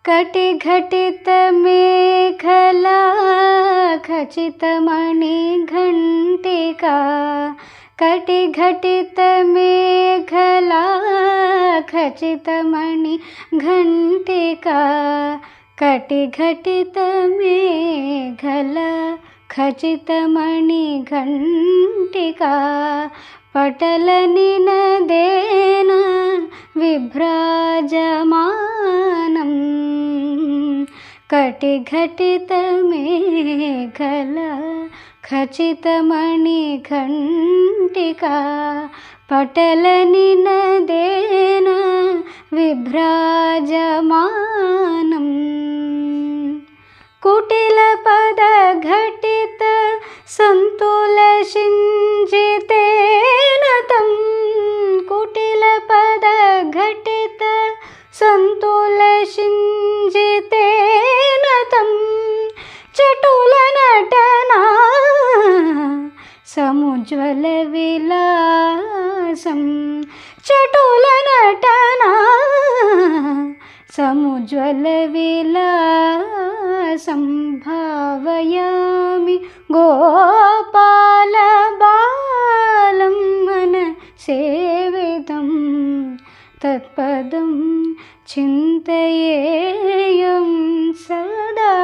कटिघटितमेखला खचितमणिघण्टिका कटिघटितमेखला खचितमणिघण्टिका कटिघटितमेखला खचितमणिघण्टिका पटलनिनदेन विभ्राजमानं कटिघटितमेखला खचितमणिघण्टिका पटलनिनदेन विभ्राजमानं कुटिलपदघटित सन्तुलसिञ्चितेन तं कुटिलपदघटित सन्तुलसिञ्चितेन तं चटुलनटना समुज्ज्वलविलासं चटुलनटना समुज्ज्वलविलासं भावयामि गोपालबालं मनसेवितं तत्पदं चिन्तयेयं सदा।